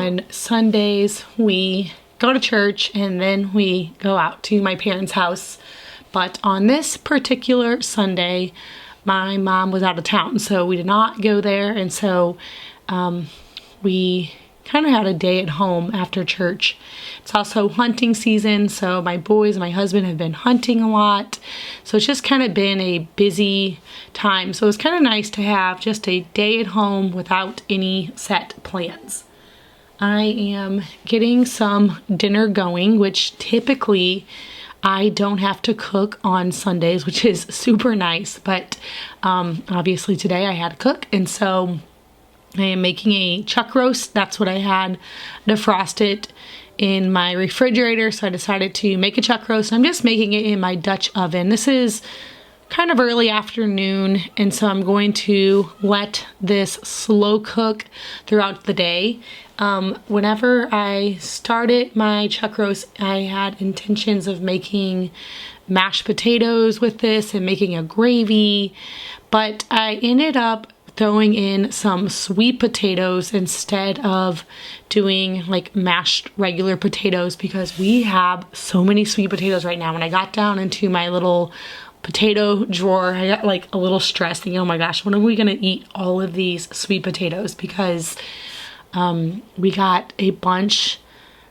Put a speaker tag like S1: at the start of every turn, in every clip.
S1: on Sundays we go to church and then we go out to my parents' house. But on this particular Sunday, my mom was out of town, so we did not go there. And so we kind of had a day at home after church. It's also hunting season, so my boys and my husband have been hunting a lot. So it's just kind of been a busy time. So it's kind of nice to have just a day at home without any set plans. I am getting some dinner going, which typically I don't have to cook on Sundays, which is super nice. But obviously today I had to cook, and so I am making a chuck roast. That's what I had defrosted in my refrigerator, so I decided to make a chuck roast. I'm just making it in my Dutch oven. This is kind of early afternoon, and so I'm going to let this slow cook throughout the day. Whenever I started my chuck roast, I had intentions of making mashed potatoes with this and making a gravy, but I ended up throwing in some sweet potatoes instead of doing like mashed regular potatoes, because we have so many sweet potatoes right now. When I got down into my little potato drawer, I got like a little stressed thinking, oh my gosh, when are we gonna eat all of these sweet potatoes? Because we got a bunch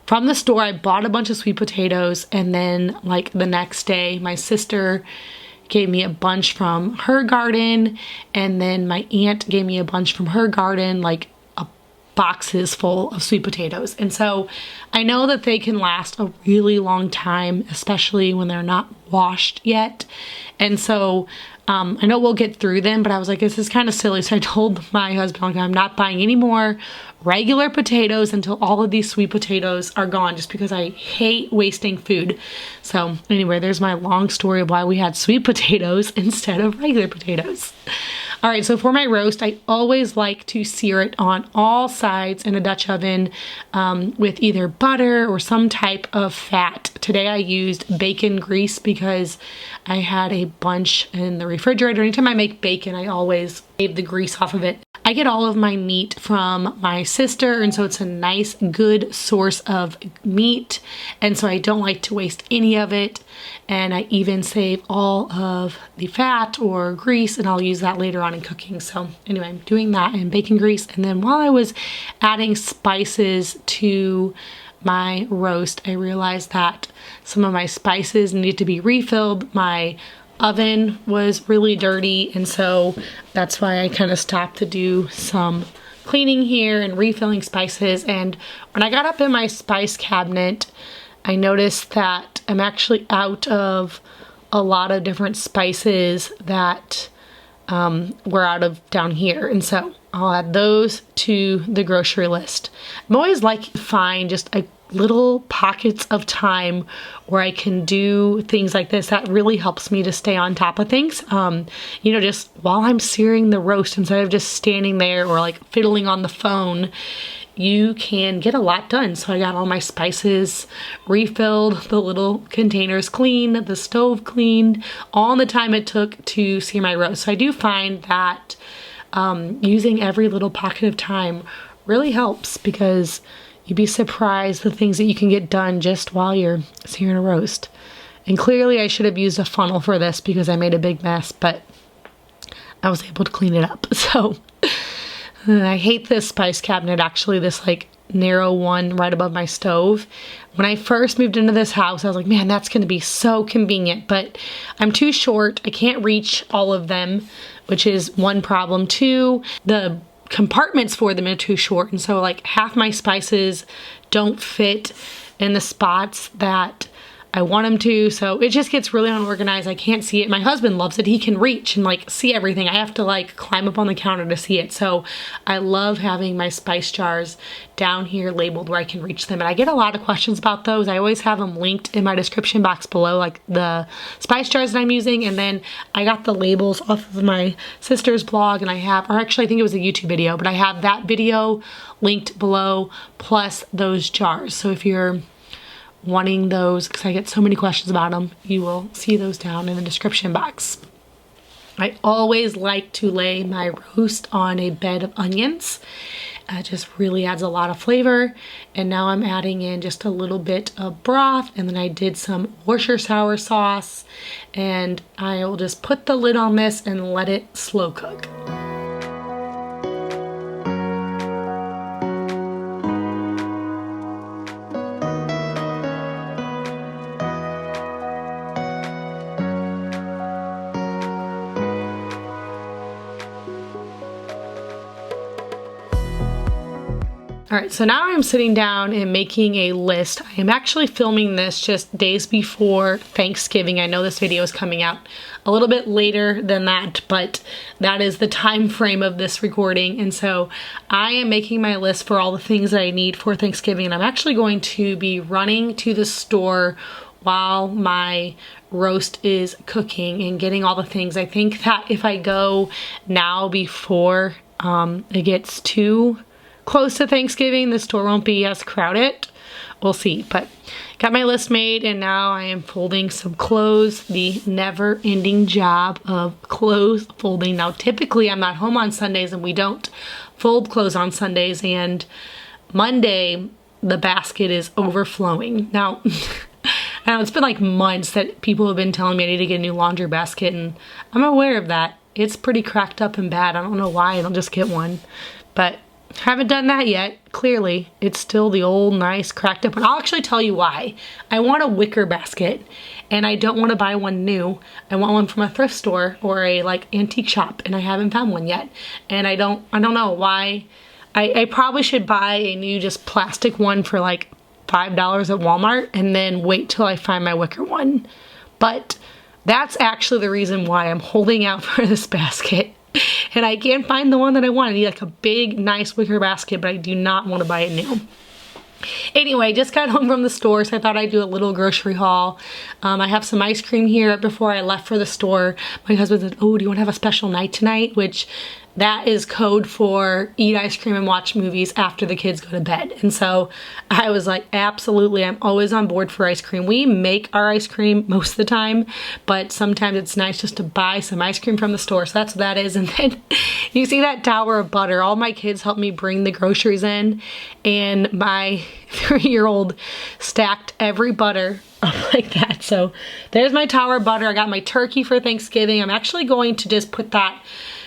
S1: from the store. I bought a bunch of sweet potatoes, and then like the next day my sister gave me a bunch from her garden, and then my aunt gave me a bunch from her garden, like boxes full of sweet potatoes. And so I know that they can last a really long time, especially when they're not washed yet. And so I know we'll get through them, but I was like, this is kind of silly. So I told my husband, like, I'm not buying any more regular potatoes until all of these sweet potatoes are gone, just because I hate wasting food. So anyway, there's my long story of why we had sweet potatoes instead of regular potatoes. All right, so for my roast, I always like to sear it on all sides in a Dutch oven with either butter or some type of fat. Today I used bacon grease because I had a bunch in the refrigerator. Anytime I make bacon, I always save the grease off of it. I get all of my meat from my sister, and so it's a nice, good source of meat, and so I don't like to waste any of it. And I even save all of the fat or grease, and I'll use that later on in cooking. So anyway, I'm doing that in bacon grease. And then while I was adding spices to my roast, I realized that some of my spices needed to be refilled. My oven was really dirty, and so that's why I kind of stopped to do some cleaning here and refilling spices. And when I got up in my spice cabinet, I noticed that I'm actually out of a lot of different spices that were out of down here, and so I'll add those to the grocery list. I'm always like to find just a little pockets of time where I can do things like this. That really helps me to stay on top of things. You know, just while I'm searing the roast, instead of just standing there or like fiddling on the phone, you can get a lot done. So I got all my spices refilled, the little containers cleaned, the stove cleaned, all in the time it took to sear my roast. So I do find that using every little pocket of time really helps, because you'd be surprised the things that you can get done just while you're searing a roast. And clearly I should have used a funnel for this because I made a big mess, but I was able to clean it up. So I hate this spice cabinet, actually, this like narrow one right above my stove. When I first moved into this house, I was like, man, that's going to be so convenient, but I'm too short. I can't reach all of them, which is one problem. Two, the compartments for them are too short, and so like half my spices don't fit in the spots that I want them to, so it just gets really unorganized. I can't see it. My husband loves it. He can reach and like see everything. I have to like climb up on the counter to see it. So I love having my spice jars down here labeled where I can reach them. And I get a lot of questions about those. I always have them linked in my description box below, like the spice jars that I'm using. And then I got the labels off of my sister's blog, and I have, or actually I think it was a YouTube video, but I have that video linked below plus those jars. So if you're wanting those, because I get so many questions about them, you will see those down in the description box. I always like to lay my roast on a bed of onions, It just really adds a lot of flavor. And now I'm adding in just a little bit of broth, and then I did some Worcestershire sauce, and I will just put the lid on this and let it slow cook. All right, so now I'm sitting down and making a list. I am actually filming this just days before Thanksgiving. I know this video is coming out a little bit later than that, but that is the time frame of this recording. And so I am making my list for all the things that I need for Thanksgiving. And I'm actually going to be running to the store while my roast is cooking and getting all the things. I think that if I go now before it gets too close to Thanksgiving, the store won't be as crowded. We'll see, but got my list made, and now I am folding some clothes, the never-ending job of clothes folding. Now, typically I'm not home on Sundays, and we don't fold clothes on Sundays, and Monday the basket is overflowing. Now, I know it's been like months that people have been telling me I need to get a new laundry basket, and I'm aware of that. It's pretty cracked up and bad. I don't know why I don't just get one, but haven't done that yet. Clearly, it's still the old, nice, cracked up one. I'll actually tell you why. I want a wicker basket, and I don't want to buy one new. I want one from a thrift store or a like antique shop, and I haven't found one yet. And I don't know why. I probably should buy a new just plastic one for like $5 at Walmart and then wait till I find my wicker one. But that's actually the reason why I'm holding out for this basket. And I can't find the one that I want. I need like a big, nice wicker basket, but I do not want to buy it new. Anyway, just got home from the store, so I thought I'd do a little grocery haul. I have some ice cream here before I left for the store. My husband said, oh, do you want to have a special night tonight? Which that is code for eat ice cream and watch movies after the kids go to bed. And so I was like, absolutely, I'm always on board for ice cream. We make our ice cream most of the time, but sometimes it's nice just to buy some ice cream from the store. So that's what that is. And then you see that tower of butter. All my kids helped me bring the groceries in, and my 3-year-old stacked every butter up like that. So there's my tower of butter. I got my turkey for Thanksgiving. I'm actually going to just put that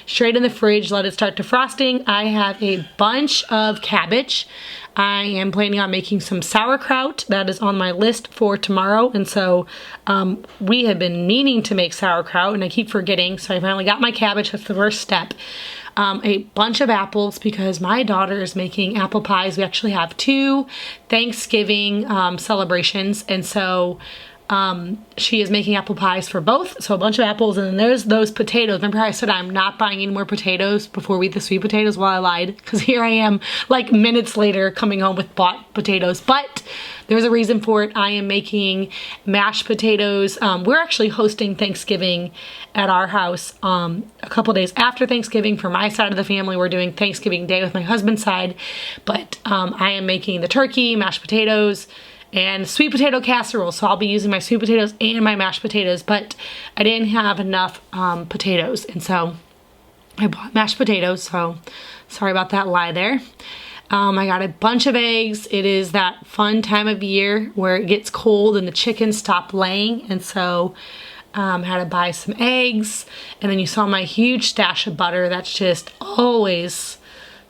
S1: straight in the fridge, let it start defrosting. I have a bunch of cabbage. I am planning on making some sauerkraut. That is on my list for tomorrow. And so we have been meaning to make sauerkraut, and I keep forgetting. So I finally got my cabbage. That's the first step. A bunch of apples because my daughter is making apple pies. We actually have 2 Thanksgiving celebrations. And so she is making apple pies for both, so a bunch of apples, and then there's those potatoes. Remember how I said I'm not buying any more potatoes before we eat the sweet potatoes? Well, I lied, because here I am like minutes later coming home with bought potatoes, but there's a reason for it. I am making mashed potatoes. We're actually hosting Thanksgiving at our house a couple days after Thanksgiving. For my side of the family, we're doing Thanksgiving Day with my husband's side, but I am making the turkey, mashed potatoes, and sweet potato casserole. So I'll be using my sweet potatoes and my mashed potatoes, but I didn't have enough potatoes, and so I bought mashed potatoes, so sorry about that lie there. I got a bunch of eggs. It is that fun time of year where it gets cold and the chickens stop laying, and so had to buy some eggs. And then you saw my huge stash of butter. That's just always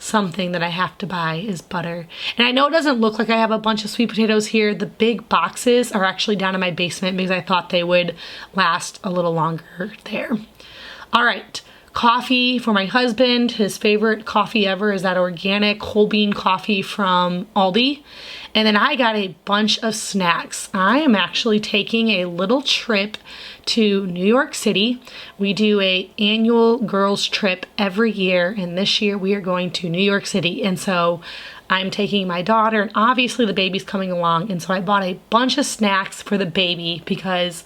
S1: something that I have to buy is butter. And I know it doesn't look like I have a bunch of sweet potatoes here. The big boxes are actually down in my basement because I thought they would last a little longer there. All right, coffee for my husband. His favorite coffee ever is that organic whole bean coffee from Aldi. And then I got a bunch of snacks. I am actually taking a little trip to New York City. We do an annual girls trip every year, and this year we are going to New York City. And so I'm taking my daughter, and obviously the baby's coming along, and so I bought a bunch of snacks for the baby because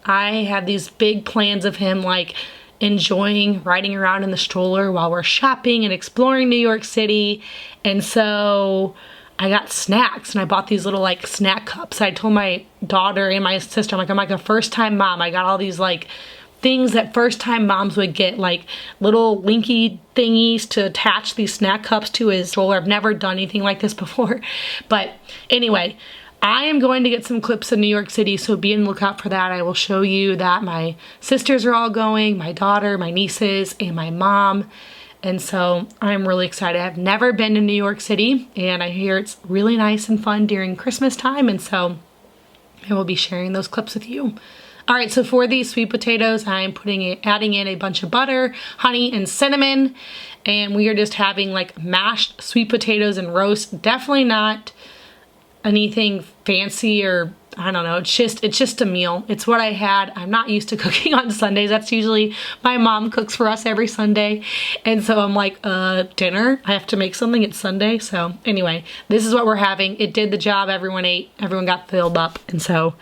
S1: I have these big plans of him like enjoying riding around in the stroller while we're shopping and exploring New York City. And so I got snacks, and I bought these little like snack cups. I told my daughter and my sister, I'm like a first time mom. I got all these like things that first time moms would get, like little linky thingies to attach these snack cups to his stroller. I've never done anything like this before. But anyway, I am going to get some clips in New York City, so be on the lookout for that. I will show you that my sisters are all going, my daughter, my nieces, and my mom. And so I'm really excited. I've never been to New York City, and I hear it's really nice and fun during Christmas time, and so I will be sharing those clips with you. All right, so for these sweet potatoes, I'm adding in a bunch of butter, honey, and cinnamon, and we are just having like mashed sweet potatoes and roast. Definitely not anything fancy, or I don't know, it's just a meal. It's what I had. I'm not used to cooking on Sundays. That's usually my mom cooks for us every Sunday. And so I'm like, dinner? I have to make something, it's Sunday. So anyway, this is what we're having. It did the job. Everyone ate, everyone got filled up. And so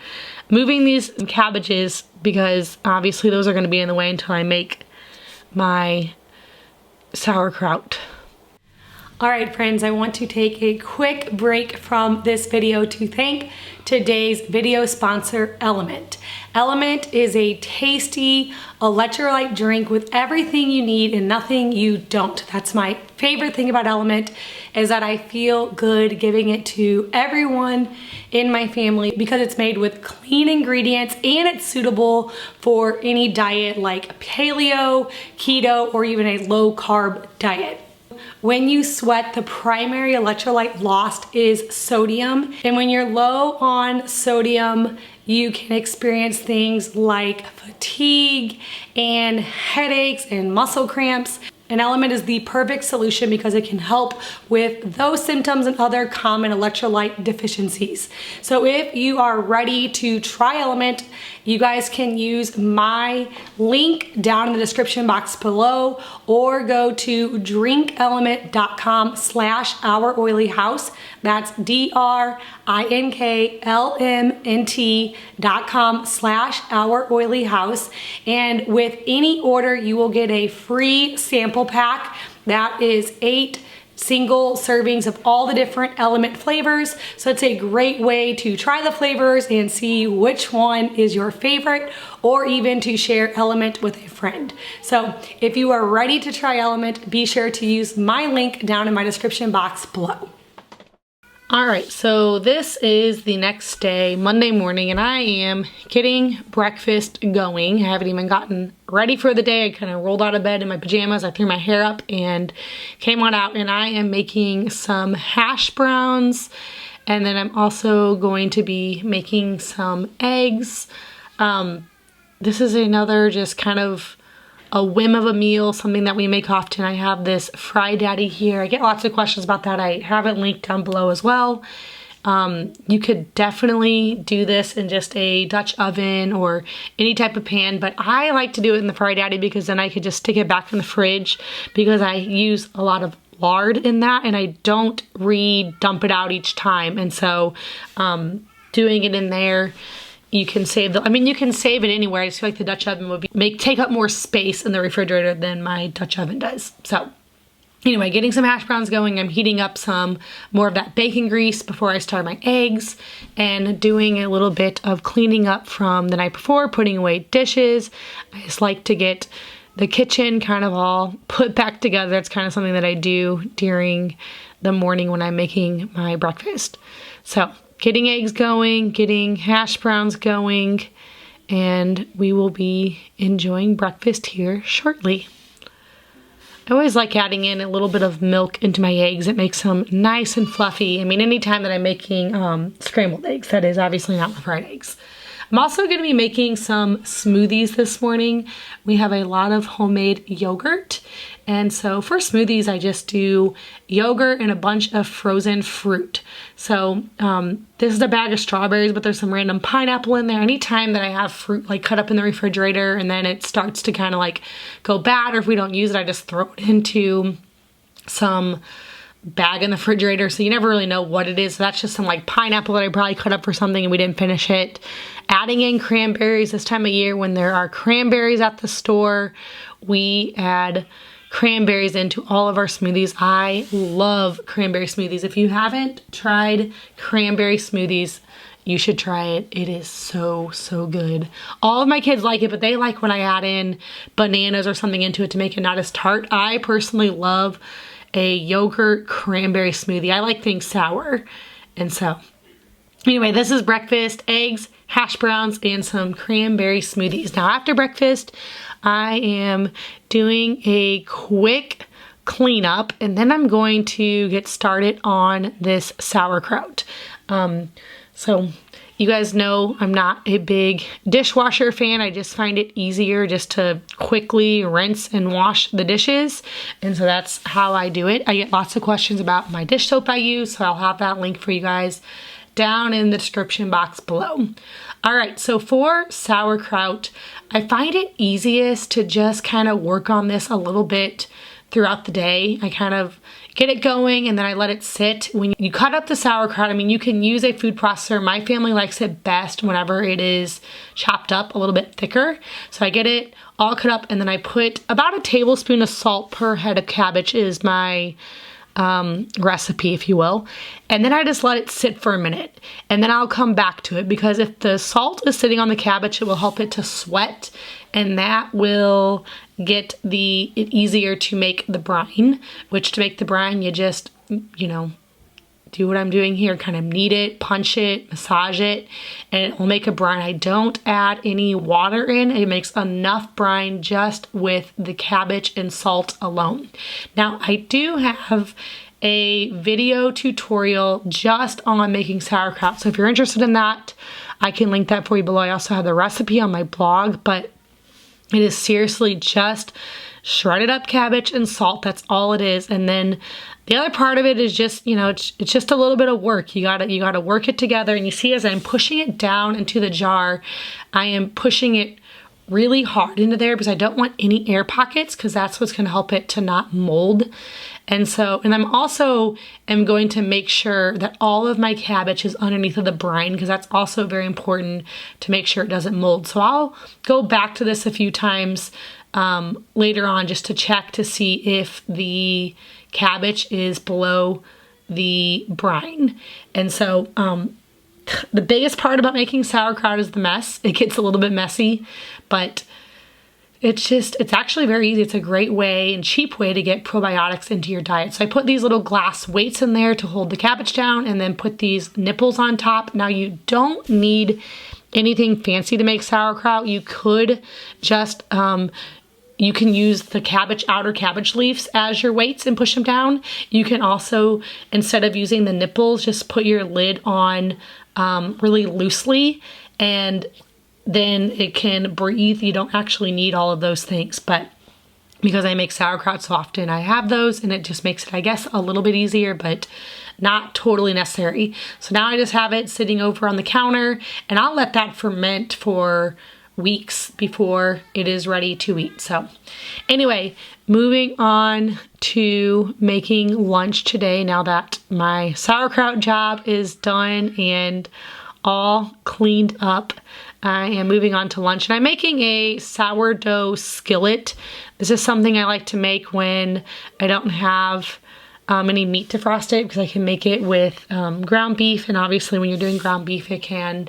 S1: moving these cabbages, because obviously those are gonna be in the way until I make my sauerkraut. All right, friends, I want to take a quick break from this video to thank today's video sponsor, Element. Element is a tasty electrolyte drink with everything you need and nothing you don't. That's my favorite thing about Element, is that I feel good giving it to everyone in my family because it's made with clean ingredients and it's suitable for any diet like paleo, keto, or even a low carb diet. When you sweat, the primary electrolyte lost is sodium. And when you're low on sodium, you can experience things like fatigue and headaches and muscle cramps. And Element is the perfect solution because it can help with those symptoms and other common electrolyte deficiencies. So if you are ready to try Element, you guys can use my link down in the description box below, or go to drinkelement.com/ouroilyhouse. That's DRINKLMNT.com/ouroilyhouse. And with any order, you will get a free sample pack that is 8 single servings of all the different Element flavors. So it's a great way to try the flavors and see which one is your favorite, or even to share Element with a friend. So if you are ready to try Element, be sure to use my link down in my description box below. All right, so this is the next day, Monday morning, and I am getting breakfast going. I haven't even gotten ready for the day. I kind of rolled out of bed in my pajamas. I threw my hair up and came on out, and I am making some hash browns, and then I'm also going to be making some eggs. This is another just kind of a whim of a meal, something that we make often. I have this Fry Daddy here. I get lots of questions about that. I have it linked down below as well. You could definitely do this in just a Dutch oven or any type of pan, but I like to do it in the Fry Daddy because then I could just stick it back in the fridge, because I use a lot of lard in that and I don't re-dump it out each time. And so doing it in there, you can save you can save it anywhere. I just feel like the Dutch oven would take up more space in the refrigerator than my Dutch oven does. So anyway, getting some hash browns going. I'm heating up some more of that bacon grease before I start my eggs, and doing a little bit of cleaning up from the night before, putting away dishes. I just like to get the kitchen kind of all put back together. It's kind of something that I do during the morning when I'm making my breakfast. So getting eggs going, getting hash browns going, and we will be enjoying breakfast here shortly. I always like adding in a little bit of milk into my eggs. It makes them nice and fluffy. I mean, anytime that I'm making scrambled eggs, that is, obviously not the fried eggs. I'm also going to be making some smoothies this morning. We have a lot of homemade yogurt. And so for smoothies, I just do yogurt and a bunch of frozen fruit. So this is a bag of strawberries, but there's some random pineapple in there. Anytime that I have fruit like cut up in the refrigerator and then it starts to kind of like go bad, or if we don't use it, I just throw it into some bag in the refrigerator, so you never really know what it is. So that's just some like pineapple that I probably cut up for something and we didn't finish it. Adding in cranberries this time of year when there are cranberries at the store, we add cranberries into all of our smoothies. I love cranberry smoothies. If you haven't tried cranberry smoothies, You should try it. It is so, so good. All of my kids like it, but they like when I add in bananas or something into it to make it not as tart. I personally love a yogurt cranberry smoothie. I like things sour. And so, anyway, this is breakfast: eggs, hash browns, and some cranberry smoothies. Now, after breakfast, I am doing a quick cleanup, and then I'm going to get started on this sauerkraut. So you guys know I'm not a big dishwasher fan. I just find it easier just to quickly rinse and wash the dishes. And so that's how I do it. I get lots of questions about my dish soap I use, so I'll have that link for you guys down in the description box below. All right, so for sauerkraut, I find it easiest to just kind of work on this a little bit throughout the day. I kind of get it going and then I let it sit. When you cut up the sauerkraut, I mean, you can use a food processor. My family likes it best whenever it is chopped up a little bit thicker. So I get it all cut up and then I put about a tablespoon of salt per head of cabbage is my recipe, if you will. And then I just let it sit for a minute and then I'll come back to it, because if the salt is sitting on the cabbage, it will help it to sweat, and that will get it easier to make the brine, which to make the brine, you just, do what I'm doing here, kind of knead it, punch it, massage it, and it will make a brine. I don't add any water in. It makes enough brine just with the cabbage and salt alone. Now, I do have a video tutorial just on making sauerkraut. So if you're interested in that, I can link that for you below. I also have the recipe on my blog, but it is seriously just shredded up cabbage and salt. That's all it is. And then the other part of it is just, it's just a little bit of work. You gotta work it together. And you see, as I'm pushing it down into the jar, I am pushing it really hard into there because I don't want any air pockets, because that's what's going to help it to not mold. And I'm also going to make sure that all of my cabbage is underneath of the brine, because that's also very important to make sure it doesn't mold. So I'll go back to this a few times later on just to check to see if the cabbage is below the brine. And so the biggest part about making sauerkraut is the mess. It gets a little bit messy, but it's actually very easy. It's a great way and cheap way to get probiotics into your diet. So I put these little glass weights in there to hold the cabbage down, and then put these nipples on top. Now, you don't need anything fancy to make sauerkraut. You could just you can use the outer cabbage leaves as your weights and push them down. You can also, instead of using the nipples, just put your lid on really loosely, and then it can breathe. You don't actually need all of those things, but because I make sauerkraut so often, I have those, and it just makes it, I guess, a little bit easier, but not totally necessary. So now I just have it sitting over on the counter, and I'll let that ferment for weeks before it is ready to eat. So anyway, moving on to making lunch today, now that my sauerkraut job is done and all cleaned up, I am moving on to lunch, and I'm making a sourdough skillet. This is something I like to make when I don't have any meat to frost it, because I can make it with ground beef, and obviously when you're doing ground beef, you can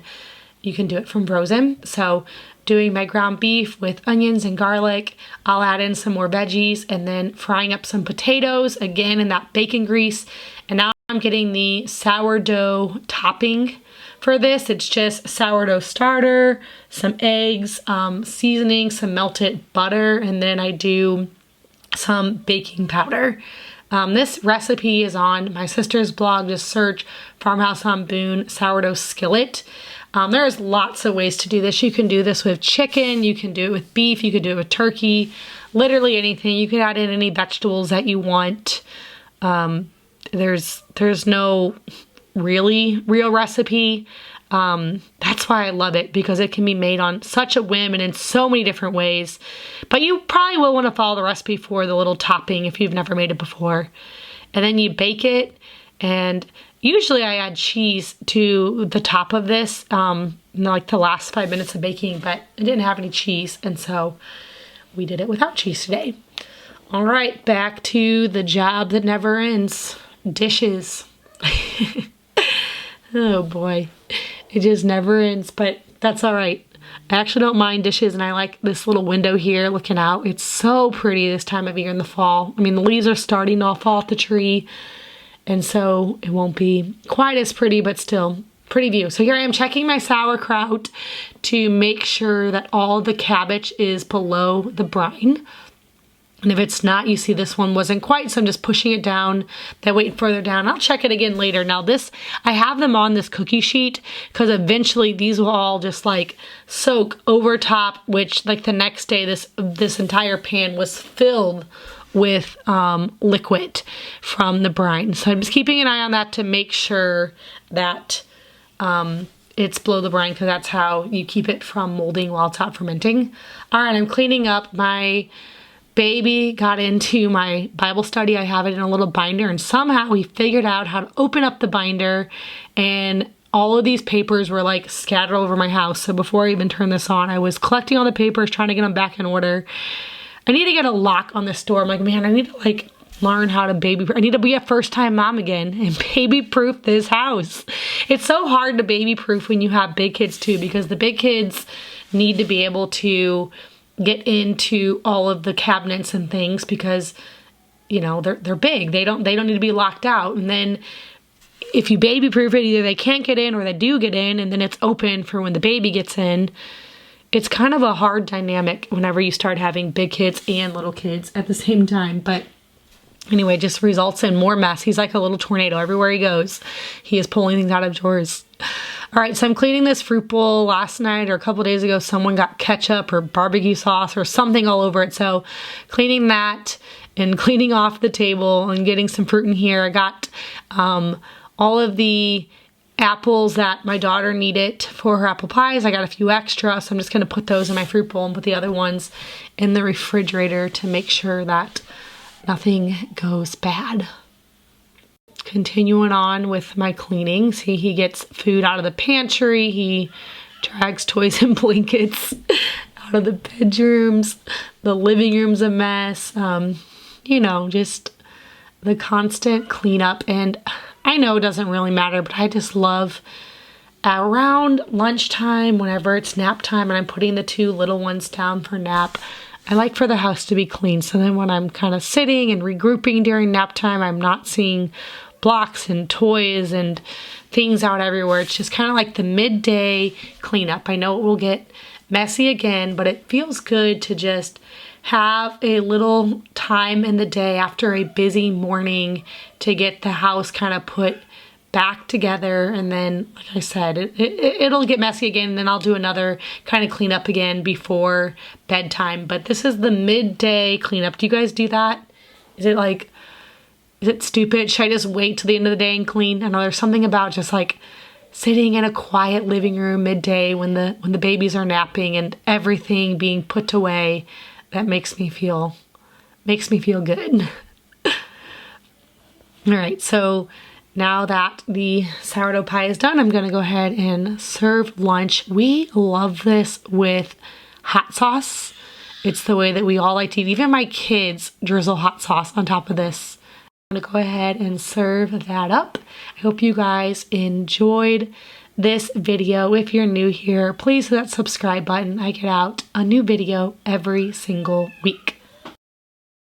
S1: do it from frozen. So doing my ground beef with onions and garlic, I'll add in some more veggies, and then frying up some potatoes, again in that bacon grease. And now I'm getting the sourdough topping for this. It's just sourdough starter, some eggs, seasoning, some melted butter, and then I do some baking powder. This recipe is on my sister's blog. Just search Farmhouse on Boone sourdough skillet. There's lots of ways to do this. You can do this with chicken, you can do it with beef, you could do it with turkey, literally anything. You can add in any vegetables that you want. There's no really real recipe. That's why I love it, because it can be made on such a whim and in so many different ways. But you probably will want to follow the recipe for the little topping if you've never made it before. And then you bake it, and usually I add cheese to the top of this, like the last 5 minutes of baking, but I didn't have any cheese, and so we did it without cheese today. All right, back to the job that never ends. Dishes. Oh boy. It just never ends, but that's all right. I actually don't mind dishes, and I like this little window here looking out. It's so pretty this time of year in the fall. I mean, the leaves are starting to fall off the tree, and so it won't be quite as pretty, but still pretty view. So here I am checking my sauerkraut to make sure that all the cabbage is below the brine. And if it's not, you see this one wasn't quite, so I'm just pushing it down, then wait further down. I'll check it again later. Now this, I have them on this cookie sheet because eventually these will all just like soak over top, which like the next day this entire pan was filled with liquid from the brine. So I'm just keeping an eye on that to make sure that it's below the brine, because that's how you keep it from molding while it's out fermenting. All right, I'm cleaning up. My baby got into my Bible study. I have it in a little binder, and somehow he figured out how to open up the binder, and all of these papers were like scattered all over my house. So before I even turned this on, I was collecting all the papers, trying to get them back in order. I need to get a lock on this door. I'm like, man, I need to like learn how to I need to be a first-time mom again and baby-proof this house. It's so hard to baby-proof when you have big kids too, because the big kids need to be able to get into all of the cabinets and things, because you know they're big. They don't need to be locked out. And then if you baby proof it, either they can't get in or they do get in, and then it's open for when the baby gets in. It's kind of a hard dynamic whenever you start having big kids and little kids at the same time. But anyway, it just results in more mess. He's like a little tornado everywhere he goes. He is pulling things out of drawers. All right, so I'm cleaning this fruit bowl. Last night or a couple days ago, someone got ketchup or barbecue sauce or something all over it. So cleaning that and cleaning off the table and getting some fruit in here. I got all of the apples that my daughter needed for her apple pies. I got a few extra, so I'm just going to put those in my fruit bowl and put the other ones in the refrigerator to make sure that nothing goes bad. Continuing on with my cleaning. See, he gets food out of the pantry. He drags toys and blankets out of the bedrooms. The living room's a mess. You know, just the constant cleanup. And I know it doesn't really matter, but I just love around lunchtime, whenever it's nap time and I'm putting the two little ones down for nap, I like for the house to be clean. So then when I'm kind of sitting and regrouping during nap time, I'm not seeing blocks and toys and things out everywhere. It's just kind of like the midday cleanup. I know it will get messy again, but it feels good to just have a little time in the day after a busy morning to get the house kind of put back together. And then, like I said, it'll get messy again, and then I'll do another kind of cleanup again before bedtime. But this is the midday cleanup. Do you guys do that? Is it stupid? Should I just wait till the end of the day and clean? I know there's something about just like sitting in a quiet living room midday when the babies are napping and everything being put away that makes me feel good. All right, so now that the sourdough pie is done, I'm gonna go ahead and serve lunch. We love this with hot sauce. It's the way that we all like to eat. Even my kids drizzle hot sauce on top of this. I'm gonna go ahead and serve that up. I hope you guys enjoyed this video. If you're new here, please hit that subscribe button. I get out a new video every single week.